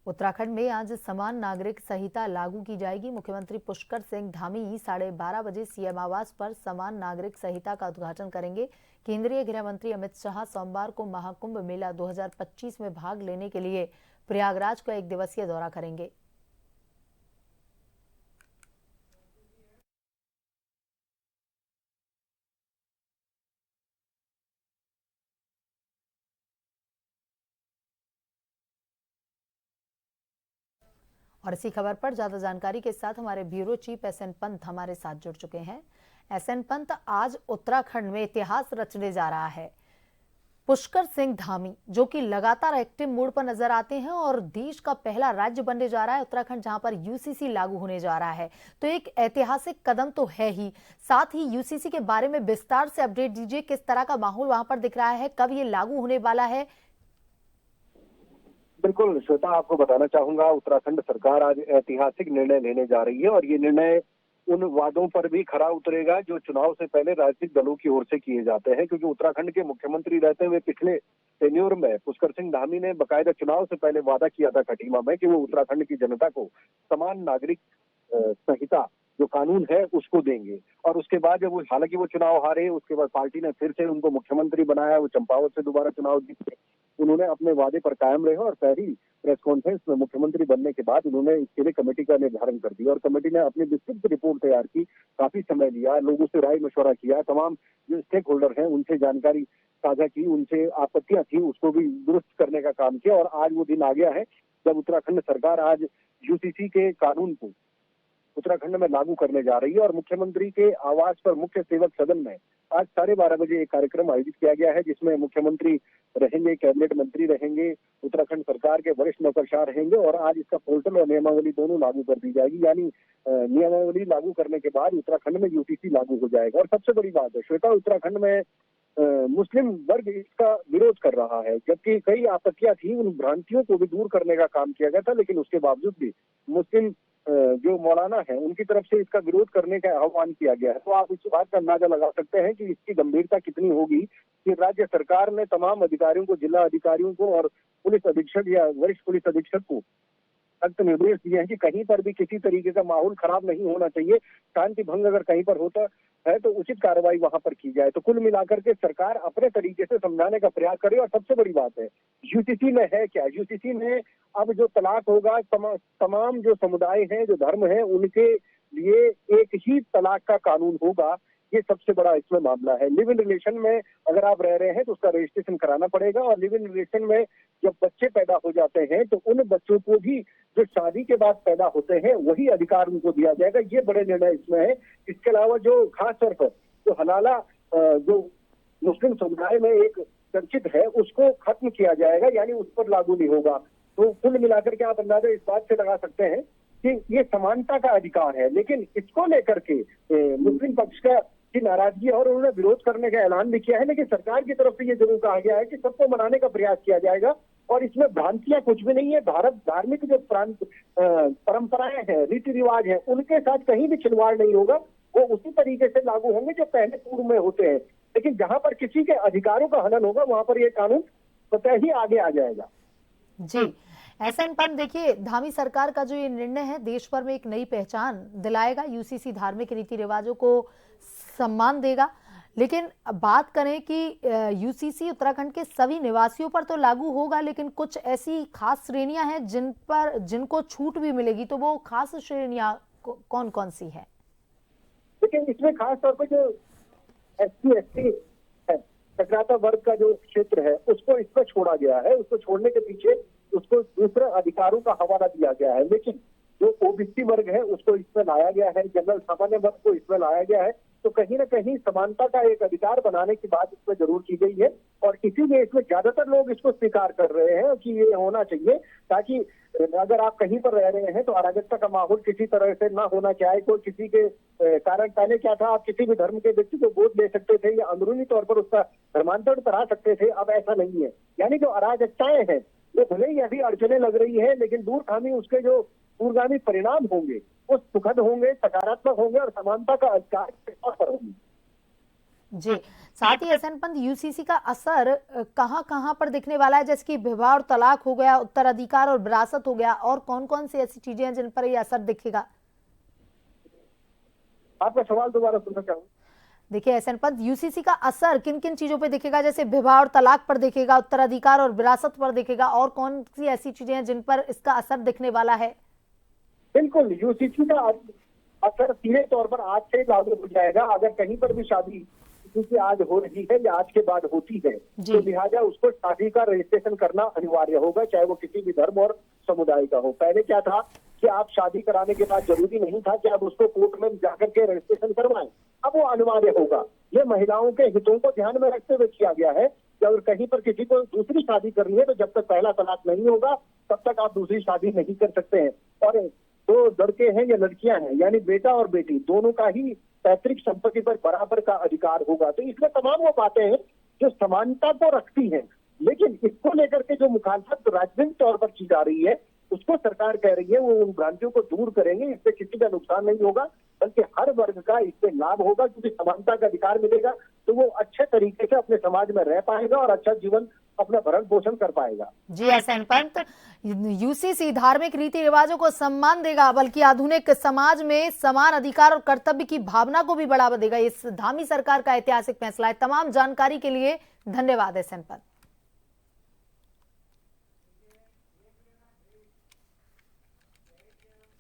उत्तराखंड में आज समान नागरिक संहिता लागू की जाएगी। मुख्यमंत्री पुष्कर सिंह धामी 12:30 बजे सीएम आवास पर समान नागरिक संहिता का उद्घाटन करेंगे। केंद्रीय गृह मंत्री अमित शाह सोमवार को महाकुंभ मेला 2025 में भाग लेने के लिए प्रयागराज का 1 दिवसीय दौरा करेंगे। और इसी खबर पर ज्यादा जानकारी के साथ हमारे ब्यूरो चीफ एसएन पंत हमारे साथ जुड़ चुके हैं। एसएन पंत, आज उत्तराखंड में इतिहास रचने जा रहा है पुष्कर सिंह धामी, जो कि लगातार एक्टिव मोड पर नजर आते हैं और देश का पहला राज्य बनने जा रहा है उत्तराखंड, जहां पर यूसीसी लागू होने जा रहा है। तो एक ऐतिहासिक कदम तो है ही, साथ ही यूसीसी के बारे में विस्तार से अपडेट दीजिए। किस तरह का माहौल वहां पर दिख रहा है, कब ये लागू होने वाला है? बिल्कुल श्वेता, आपको बताना चाहूंगा, उत्तराखंड सरकार आज ऐतिहासिक निर्णय लेने जा रही है और ये निर्णय उन वादों पर भी खरा उतरेगा जो चुनाव से पहले राजनीतिक दलों की ओर से किए जाते हैं। क्योंकि उत्तराखंड के मुख्यमंत्री रहते हुए पिछले टेन्योर में पुष्कर सिंह धामी ने बकायदा चुनाव से पहले वादा किया था खटीमा में कि वो उत्तराखंड की जनता को समान नागरिक संहिता जो कानून है उसको देंगे। और उसके बाद जब वो, हालांकि वो चुनाव हारे, उसके बाद पार्टी ने फिर से उनको मुख्यमंत्री बनाया, वो चंपावत से दोबारा चुनाव जीते। उन्होंने अपने वादे पर कायम रहे और पहली प्रेस कॉन्फ्रेंस में मुख्यमंत्री बनने के बाद उन्होंने इसके लिए कमेटी का निर्धारण कर दिया और कमेटी ने अपनी विस्तृत रिपोर्ट तैयार की, काफी समय लिया, लोगों से राय मशवरा किया, तमाम जो स्टेक होल्डर हैं उनसे जानकारी साझा की, उनसे आपत्तियां थी उसको भी दुरुस्त करने का काम किया। और आज वो दिन आ गया है जब उत्तराखंड सरकार आज यूसीसी के कानून को उत्तराखंड में लागू करने जा रही है। और मुख्यमंत्री के आवास पर मुख्य सेवक सदन में आज 12:30 बजे एक कार्यक्रम आयोजित किया गया है, जिसमें मुख्यमंत्री रहेंगे, कैबिनेट मंत्री रहेंगे, उत्तराखंड सरकार के वरिष्ठ नौकरशाह रहेंगे और आज इसका पोर्टल और नियमावली दोनों लागू कर दी जाएगी। यानी नियमावली लागू करने के बाद उत्तराखंड में यूटीसी लागू हो जाएगा। और सबसे बड़ी बात है श्वेता, उत्तराखंड में मुस्लिम वर्ग इसका विरोध कर रहा है, जबकि कई आपत्तियां थी, उन भ्रांतियों को भी दूर करने का काम किया गया था, लेकिन उसके बावजूद भी मुस्लिम जो मौलाना है उनकी तरफ से इसका विरोध करने का आह्वान किया गया है। तो आप इस बात का अंदाजा लगा सकते हैं कि इसकी गंभीरता कितनी होगी कि राज्य सरकार ने तमाम अधिकारियों को, जिला अधिकारियों को और पुलिस अधीक्षक या वरिष्ठ पुलिस अधीक्षक को सख्त निर्देश दिए हैं कि कहीं पर भी किसी तरीके का माहौल खराब नहीं होना चाहिए। शांति भंग अगर कहीं पर होता है तो उचित कार्रवाई वहां पर की जाए। तो कुल मिलाकर के सरकार अपने तरीके से समझाने का प्रयास करे। और सबसे बड़ी बात है, यूसीसी में है क्या, यूसीसी में अब जो तलाक होगा, तमाम जो समुदाय हैं, जो धर्म है, उनके लिए एक ही तलाक का कानून होगा। ये सबसे बड़ा इसमें मामला है। लिव इन रिलेशन में अगर आप रह रहे हैं तो उसका रजिस्ट्रेशन कराना पड़ेगा और लिव इन रिलेशन में जब बच्चे पैदा हो जाते हैं तो उन बच्चों को भी जो शादी के बाद पैदा होते हैं वही अधिकार उनको दिया जाएगा। ये बड़े निर्णय इसमें है। इसके अलावा जो खास तौर पर जो हलाला जो मुस्लिम समुदाय में एक चर्चित है उसको खत्म किया जाएगा, यानी उस पर लागू नहीं होगा। तो कुल मिलाकर के आप अंदाजा इस बात से लगा सकते हैं कि ये समानता का अधिकार है। लेकिन इसको लेकर के मुस्लिम पक्ष का की नाराजगी और उन्होंने विरोध करने का ऐलान भी किया है। लेकिन सरकार की तरफ से ये जरूर कहा गया है कि सबको मनाने का प्रयास किया जाएगा और इसमें भ्रांतियां कुछ भी नहीं है। भारत धार्मिक जो परंपराएं हैं, रीति रिवाज है, उनके साथ कहीं भी खिलवाड़ नहीं होगा। वो उसी तरीके से लागू होंगे जो पहले पूर्व में होते हैं। लेकिन जहां पर किसी के अधिकारों का हनन होगा वहां पर ये कानून स्वतः ही आगे आ जाएगा। जी, एसएन पंत, देखिए, धामी सरकार का जो ये निर्णय है देश भर में एक नई पहचान दिलाएगा। यूसीसी धार्मिक रीति रिवाजों को सम्मान देगा। लेकिन बात करें कि यूसीसी उत्तराखंड के सभी निवासियों पर तो लागू होगा, लेकिन कुछ ऐसी खास श्रेणियां हैं जिनको छूट भी मिलेगी। तो वो खास श्रेणियां कौन कौन सी है? लेकिन इसमें खास तौर पर जो SC/ST है, चक्राता वर्ग का जो क्षेत्र है, उसको इसमें छोड़ा गया है। उसको छोड़ने के पीछे उसको दूसरे अधिकारों का हवाला दिया गया है। लेकिन जो ओबीसी वर्ग है उसको इसमें लाया गया है, जनरल सामान्य वर्ग को इसमें लाया गया है। तो कहीं ना कहीं समानता का एक अधिकार बनाने की बात इसमें जरूर की गई है और इसीलिए इसमें ज्यादातर लोग इसको स्वीकार कर रहे हैं कि ये होना चाहिए, ताकि अगर आप कहीं पर रह रहे हैं तो अराजकता का माहौल किसी तरह से ना होना चाहिए। कोई किसी के कारण, पहले क्या था, आप किसी भी धर्म के व्यक्ति को वोट दे सकते थे या अंदरूनी तौर पर उसका धर्मांतरण करा सकते थे, अब ऐसा नहीं है। यानी जो अराजकताएं हैं वो भले ही अभी अड़चने लग रही है, लेकिन दूरगामी उसके जो दूरगामी परिणाम होंगे वो सुखद होंगे, सकारात्मक होंगे और समानता का अधिकार पर होंगे। जी, साथ ही एहसन पंत यूसीसी का असर कहाँ कहाँ पर दिखने वाला है, जैसे कि विवाह और तलाक हो गया, उत्तराधिकार और विरासत हो गया, और कौन कौन सी ऐसी चीजें हैं जिन पर ये असर दिखेगा? आपका सवाल दोबारा सुनना चाहूँ। देखिए एहसन पंत, यूसीसी का असर किन किन चीजों पे दिखेगा, जैसे विवाह और तलाक पर दिखेगा, उत्तराधिकार और विरासत पर दिखेगा, और कौन सी ऐसी चीजें हैं जिन पर इसका असर दिखने वाला है? बिल्कुल, यूसीसी का असर सीधे तौर पर आज से लागू हो जाएगा। अगर कहीं पर भी शादी किसी की आज हो रही है या आज के बाद होती है, तो लिहाजा उसको शादी का रजिस्ट्रेशन करना अनिवार्य होगा, चाहे वो किसी भी धर्म और समुदाय का हो। पहले क्या था कि आप शादी कराने के बाद जरूरी नहीं था कि आप उसको कोर्ट में जाकर के रजिस्ट्रेशन करवाएं, अब वो अनिवार्य होगा। ये महिलाओं के हितों को ध्यान में रखते हुए किया गया है कि अगर कहीं पर किसी को दूसरी शादी करनी है तो जब तक पहला तलाक नहीं होगा तब तक आप दूसरी शादी नहीं कर सकते हैं। और तो लड़के हैं या लड़कियां हैं, यानी बेटा और बेटी दोनों का ही पैतृक संपत्ति पर बराबर का अधिकार होगा। तो इसमें तमाम वो बातें हैं जो समानता को रखती हैं, लेकिन इसको लेकर के जो मुखालफत राजनीतिक तौर पर की जा रही है उसको सरकार कह रही है वो उन भ्रांतियों को दूर करेंगे। इससे किसी का नुकसान नहीं होगा, बल्कि हर वर्ग का इससे लाभ होगा, क्योंकि समानता का अधिकार मिलेगा तो वो अच्छे तरीके से अपने समाज में रह पाएगा और अच्छा जीवन अपना भरण पोषण कर पाएगा। जी एहसन पंत, यूसीसी धार्मिक रीति रिवाजों को सम्मान देगा, बल्कि आधुनिक समाज में समान अधिकार और कर्तव्य की भावना को भी बढ़ावा देगा। इस धामी सरकार का ऐतिहासिक फैसला है। तमाम जानकारी के लिए धन्यवाद एहसन पंत।